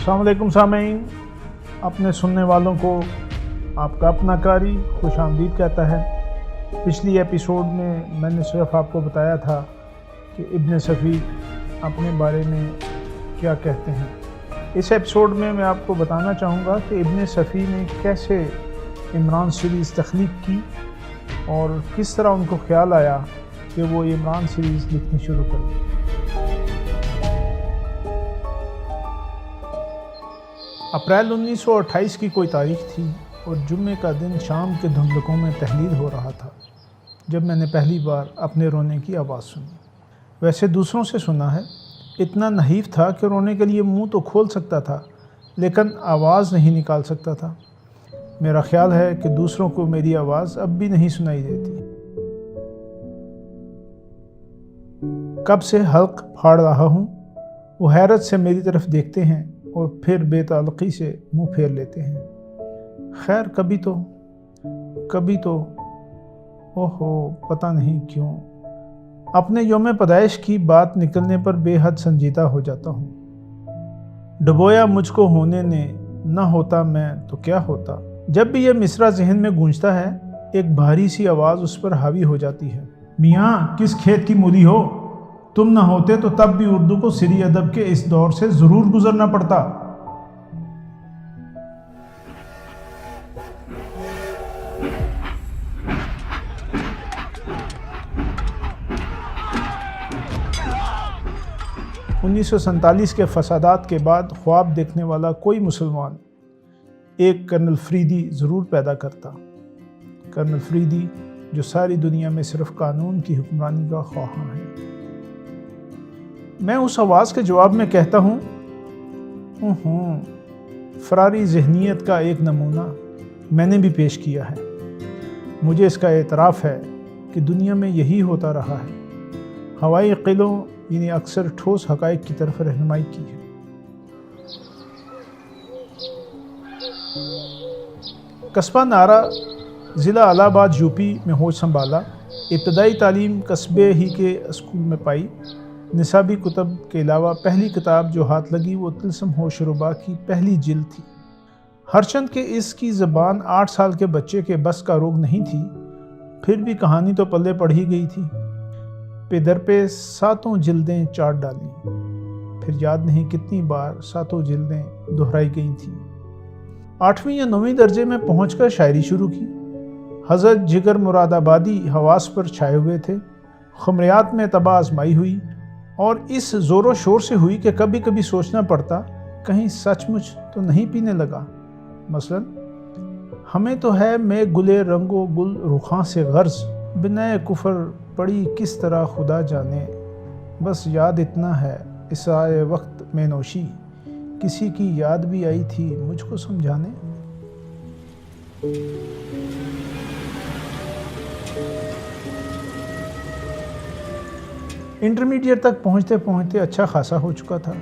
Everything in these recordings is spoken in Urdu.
السلام علیکم سامعین، اپنے سننے والوں کو آپ کا اپنا قاری خوش آمدید کہتا ہے۔ پچھلی ایپیسوڈ میں نے صرف آپ کو بتایا تھا کہ ابن صفی اپنے بارے میں کیا کہتے ہیں۔ اس ایپیسوڈ میں آپ کو بتانا چاہوں گا کہ ابن صفی نے کیسے عمران سیریز تخلیق کی اور کس طرح ان کو خیال آیا کہ وہ عمران سیریز لکھنی شروع کریں۔ اپریل 1928 کی کوئی تاریخ تھی اور جمعے کا دن شام کے دھندلکوں میں تحلیل ہو رہا تھا جب میں نے پہلی بار اپنے رونے کی آواز سنی۔ ویسے دوسروں سے سنا ہے، اتنا نحیف تھا کہ رونے کے لیے منہ تو کھول سکتا تھا لیکن آواز نہیں نکال سکتا تھا۔ میرا خیال ہے کہ دوسروں کو میری آواز اب بھی نہیں سنائی دیتی۔ کب سے حلق پھاڑ رہا ہوں، وہ حیرت سے میری طرف دیکھتے ہیں اور پھر بے تعلقی سے منہ پھیر لیتے ہیں۔ خیر کبھی تو اوہو پتہ نہیں کیوں اپنے یوم پیدائش کی بات نکلنے پر بے حد سنجیدہ ہو جاتا ہوں۔ ڈبویا مجھ کو ہونے نے، نہ ہوتا میں تو کیا ہوتا۔ جب بھی یہ مصرع ذہن میں گونجتا ہے ایک بھاری سی آواز اس پر حاوی ہو جاتی ہے۔ میاں کس کھیت کی مولی ہو، تم نہ ہوتے تو تب بھی اردو کو سری ادب کے اس دور سے ضرور گزرنا پڑتا۔ انیس سو سینتالیس کے فسادات کے بعد خواب دیکھنے والا کوئی مسلمان ایک کرنل فریدی ضرور پیدا کرتا۔ کرنل فریدی جو ساری دنیا میں صرف قانون کی حکمرانی کا خواہاں ہے۔ میں اس آواز کے جواب میں کہتا ہوں، فراری ذہنیت کا ایک نمونہ میں نے بھی پیش کیا ہے۔ مجھے اس کا اعتراف ہے کہ دنیا میں یہی ہوتا رہا ہے۔ ہوائی قلعوں یعنی اکثر ٹھوس حقائق کی طرف رہنمائی کی ہے۔ قصبہ نارا، ضلع الہ آباد یوپی میں ہوش سنبھالا۔ ابتدائی تعلیم قصبے ہی کے اسکول میں پائی۔ نصابی کتب کے علاوہ پہلی کتاب جو ہاتھ لگی وہ طلسم ہوش ربا کی پہلی جلد تھی۔ ہرچند کہ اس کی زبان 8 سال کے بچے کے بس کا روگ نہیں تھی، پھر بھی کہانی تو پلے پڑ ہی گئی تھی۔ پہ در پہ 7 جلدیں چاٹ ڈالیں، پھر یاد نہیں کتنی بار 7 جلدیں دہرائی گئی تھیں۔ 8ویں یا 9ویں درجے میں پہنچ کر شاعری شروع کی۔ حضرت جگر مراد آبادی حواس پر چھائے ہوئے تھے۔ خمریات میں طبع آزمائی ہوئی اور اس زور و شور سے ہوئی کہ کبھی کبھی سوچنا پڑتا کہیں سچ مچ تو نہیں پینے لگا۔ مثلا ہمیں تو ہے میں گلے رنگ و گل رخاں سے غرض، بنائے کفر پڑی کس طرح خدا جانے، بس یاد اتنا ہے اس آئے وقت میں نوشی، کسی کی یاد بھی آئی تھی مجھ کو سمجھانے۔ انٹرمیڈیٹ تک پہنچتے پہنچتے اچھا خاصا ہو چکا تھا۔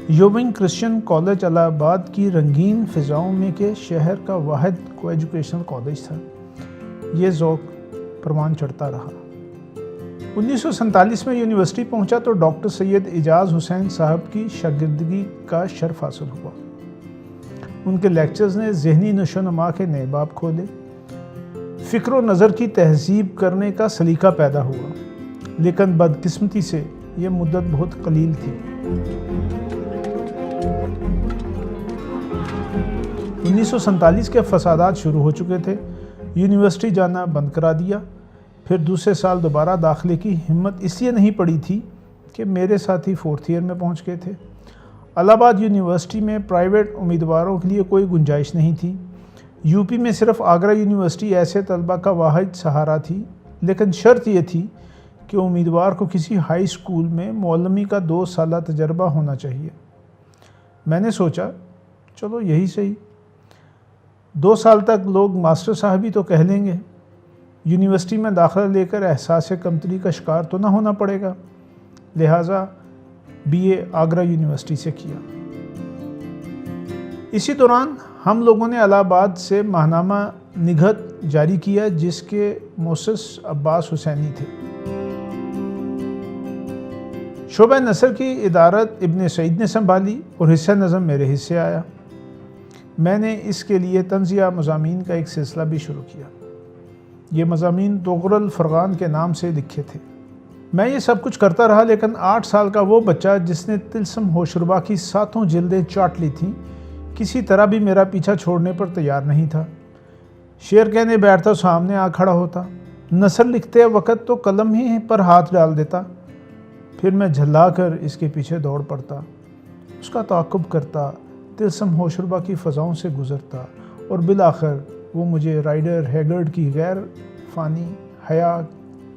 یوونگ کرسچن کالج الہ آباد کی رنگین فضاؤں میں کے شہر کا واحد کو ایجوکیشنل کالج تھا۔ یہ ذوق پروان چڑھتا رہا۔ 1947 میں یونیورسٹی پہنچا تو ڈاکٹر سید اعجاز حسین صاحب کی شاگردگی کا شرف حاصل ہوا۔ ان کے لیکچرز نے ذہنی نشو و نما کے نئے باب کھولے۔ فکر و نظر کی تہذیب کرنے کا سلیقہ پیدا ہوا، لیکن بدقسمتی سے یہ مدت بہت قلیل تھی۔ 1947 کے فسادات شروع ہو چکے تھے۔ یونیورسٹی جانا بند کرا دیا۔ پھر دوسرے سال دوبارہ داخلے کی ہمت اس لیے نہیں پڑی تھی کہ میرے ساتھی 4th ایئر میں پہنچ گئے تھے۔ الہ آباد یونیورسٹی میں پرائیویٹ امیدواروں کے لیے کوئی گنجائش نہیں تھی۔ یوپی میں صرف آگرہ یونیورسٹی ایسے طلبہ کا واحد سہارا تھی، لیکن شرط یہ تھی کہ امیدوار کو کسی ہائی اسکول میں معلمی کا 2 سالہ تجربہ ہونا چاہیے۔ میں نے سوچا چلو یہی صحیح، 2 سال تک لوگ ماسٹر صاحب ہی تو کہہ لیں گے، یونیورسٹی میں داخلہ لے کر احساس کمتری کا شکار تو نہ ہونا پڑے گا۔ لہٰذا BA آگرہ یونیورسٹی سے کیا۔ اسی دوران ہم لوگوں نے الہ آباد سے ماہنامہ نگہت جاری کیا جس کے مؤسس عباس حسینی تھے۔ شعبہ نثر کی ادارت ابن سعید نے سنبھالی اور حصہ نظم میرے حصے آیا۔ میں نے اس کے لیے طنزیہ مضامین کا ایک سلسلہ بھی شروع کیا۔ یہ مضامین طغرل فرقان کے نام سے لکھے تھے۔ میں یہ سب کچھ کرتا رہا، لیکن 8 سال کا وہ بچہ جس نے طلسم ہوشربا کی 7 جلدیں چاٹ لی تھیں، کسی طرح بھی میرا پیچھا چھوڑنے پر تیار نہیں تھا۔ شعر کہنے بیٹھتا سامنے آ کھڑا ہوتا، نثر لکھتے وقت تو قلم ہی پر ہاتھ ڈال دیتا، پھر میں جھلا کر اس کے پیچھے دوڑ پڑتا، اس کا تعاقب کرتا، طلسم ہوشربا کی فضاؤں سے گزرتا اور بالآخر وہ مجھے رائڈر ہیگرڈ کی غیر فانی حیا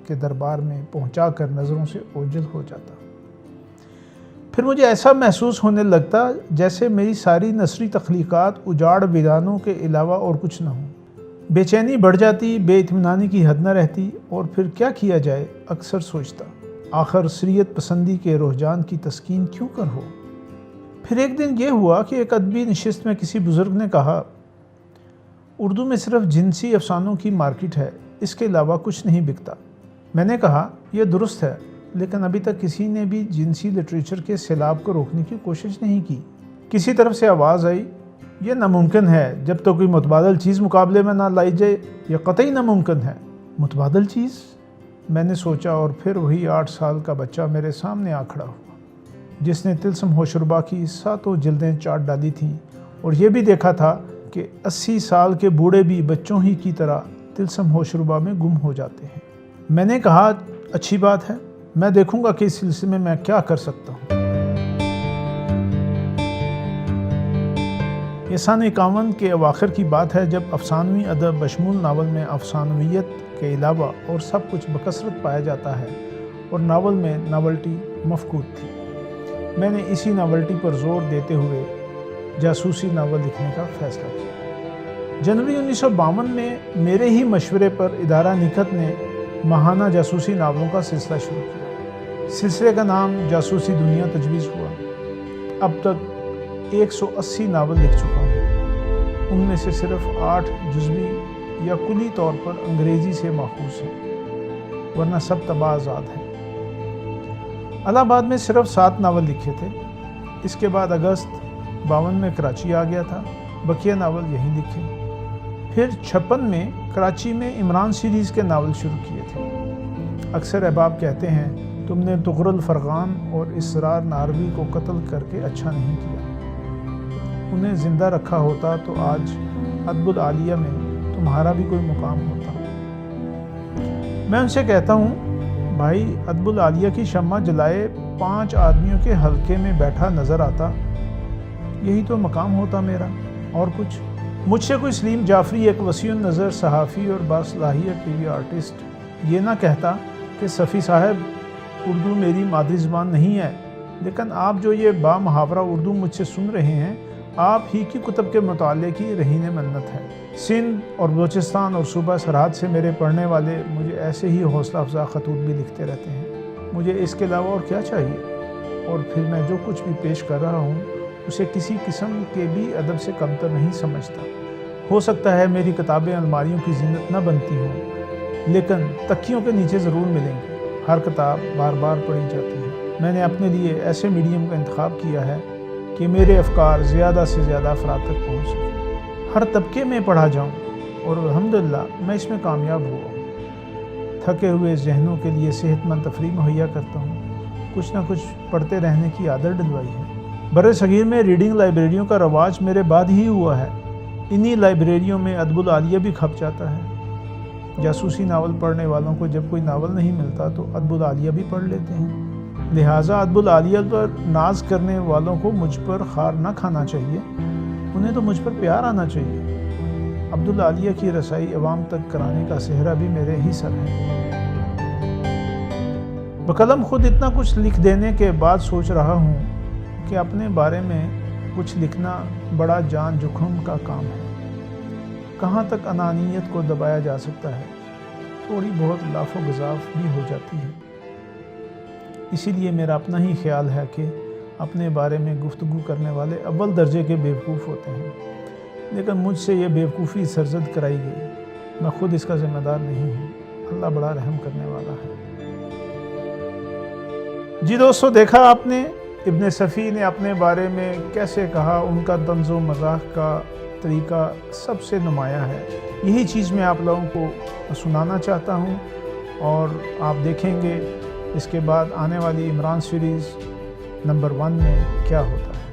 کے دربار میں پہنچا کر نظروں سے اوجھل ہو جاتا۔ پھر مجھے ایسا محسوس ہونے لگتا جیسے میری ساری نثری تخلیقات اجاڑ ویرانوں کے علاوہ اور کچھ نہ ہوں۔ بے چینی بڑھ جاتی، بے اطمینانی کی حد نہ رہتی، اور پھر کیا کیا جائے اکثر سوچتا، آخر سریت پسندی کے رجحان کی تسکین کیوں کر ہو۔ پھر ایک دن یہ ہوا کہ ایک ادبی نشست میں کسی بزرگ نے کہا، اردو میں صرف جنسی افسانوں کی مارکیٹ ہے، اس کے علاوہ کچھ نہیں بکتا۔ میں نے کہا، یہ درست ہے، لیکن ابھی تک کسی نے بھی جنسی لٹریچر کے سیلاب کو روکنے کی کوشش نہیں کی۔ کسی طرف سے آواز آئی، یہ ناممکن ہے، جب تک کوئی متبادل چیز مقابلے میں نہ لائی جائے، یہ قطعی ناممکن ہے۔ متبادل چیز؟ میں نے سوچا، اور پھر وہی 8 سال کا بچہ میرے سامنے آ کھڑا ہوا، جس نے طلسم ہوشربا کی 7 جلدیں چاٹ ڈالی تھیں اور یہ بھی دیکھا تھا کہ 80 سال کے بوڑھے بھی بچوں ہی کی طرح طلسم ہوشربا میں گم ہو جاتے ہیں۔ میں نے کہا، اچھی بات ہے، میں دیکھوں گا کہ اس سلسلے میں میں کیا کر سکتا ہوں۔ یہ سن 51 کے اواخر کی بات ہے، جب افسانوی ادب بشمول ناول میں افسانویت کے علاوہ اور سب کچھ بکثرت پایا جاتا ہے اور ناول میں ناولٹی مفقود تھی۔ میں نے اسی ناولٹی پر زور دیتے ہوئے جاسوسی ناول لکھنے کا فیصلہ کیا۔ جنوری 1952 میں میرے ہی مشورے پر ادارہ نکہت نے ماہانہ جاسوسی ناولوں کا سلسلہ شروع کیا۔ سلسلے کا نام جاسوسی دنیا تجویز ہوا۔ اب تک 180 ناول لکھ چکا ہوں، ان میں سے صرف 8 جزوی یا کلی طور پر انگریزی سے ماخوذ ہیں، ورنہ سب طبع آزاد ہیں۔ الہ آباد میں صرف 7 ناول لکھے تھے۔ اس کے بعد اگست 52 میں کراچی آ گیا تھا، بقیہ ناول یہیں لکھے۔ پھر 56 میں کراچی میں عمران سیریز کے ناول شروع کیے تھے۔ اکثر احباب کہتے ہیں، تم نے طغرل فرقان اور اسرار ناروی کو قتل کر کے اچھا نہیں کیا۔ انہیں زندہ رکھا ہوتا تو آج ادب العالیہ میں تمہارا بھی کوئی مقام ہوتا۔ میں ان سے کہتا ہوں، بھائی، ادب العالیہ کی شمع جلائے 5 آدمیوں کے حلقے میں بیٹھا نظر آتا، یہی تو مقام ہوتا میرا، اور کچھ۔ مجھ سے کوئی سلیم جعفری ایک وسیع النظر صحافی اور باصلاحیت ٹی وی آرٹسٹ یہ نہ کہتا کہ صفی صاحب، اردو میری مادری زبان نہیں ہے، لیکن آپ جو یہ با محاورہ اردو مجھ سے سن رہے ہیں، آپ ہی کی کتب کے مطالعے کی رہین منت ہے۔ سندھ اور بلوچستان اور صوبہ سرحد سے میرے پڑھنے والے مجھے ایسے ہی حوصلہ افزا خطوط بھی لکھتے رہتے ہیں۔ مجھے اس کے علاوہ اور کیا چاہیے؟ اور پھر میں جو کچھ بھی پیش کر رہا ہوں اسے کسی قسم کے بھی ادب سے کمتر نہیں سمجھتا۔ ہو سکتا ہے میری کتابیں الماریوں کی زینت نہ بنتی ہوں، لیکن تکیوں کے نیچے ضرور ملیں گی۔ ہر کتاب بار بار پڑھی جاتی ہے۔ میں نے اپنے لیے ایسے میڈیم کا انتخاب کیا ہے کہ میرے افکار زیادہ سے زیادہ افراد تک پہنچ سکیں، ہر طبقے میں پڑھا جاؤں، اور الحمدللہ میں اس میں کامیاب ہوا ہوں۔ تھکے ہوئے ذہنوں کے لیے صحت مند تفریح مہیا کرتا ہوں، کچھ نہ کچھ پڑھتے رہنے کی عادت ڈلوائی ہے۔ بر صغیر میں ریڈنگ لائبریریوں کا رواج میرے بعد ہی ہوا ہے۔ انہی لائبریریوں میں ادب العالیہ بھی کھپ جاتا ہے۔ جاسوسی ناول پڑھنے والوں کو جب کوئی ناول نہیں ملتا تو ادب العالیہ بھی پڑھ لیتے ہیں، لہٰذا ادب العالیہ پر ناز کرنے والوں کو مجھ پر خار نہ کھانا چاہیے، انہیں تو مجھ پر پیار آنا چاہیے۔ ادب العالیہ کی رسائی عوام تک کرانے کا صحرا بھی میرے ہی سر ہے۔ بقلم خود اتنا کچھ لکھ دینے کے بعد سوچ رہا ہوں کہ اپنے بارے میں کچھ لکھنا بڑا جان جوکھم کا کام ہے۔ کہاں تک انانیت کو دبایا جا سکتا ہے؟ تھوڑی بہت لاف و گزاف بھی ہو جاتی ہے۔ اسی لیے میرا اپنا ہی خیال ہے کہ اپنے بارے میں گفتگو کرنے والے اول درجے کے بیوقوف ہوتے ہیں، لیکن مجھ سے یہ بیوقوفی سرزد کرائی گئی۔ میں خود اس کا ذمہ دار نہیں ہوں، اللہ بڑا رحم کرنے والا ہے۔ جی دوستو، دیکھا آپ نے ابن صفی نے اپنے بارے میں کیسے کہا، ان کا طنز و مزاح کا طریقہ سب سے نمایاں ہے۔ یہی چیز میں آپ لوگوں کو سنانا چاہتا ہوں، اور آپ دیکھیں گے اس کے بعد آنے والی عمران سیریز نمبر 1 میں کیا ہوتا ہے۔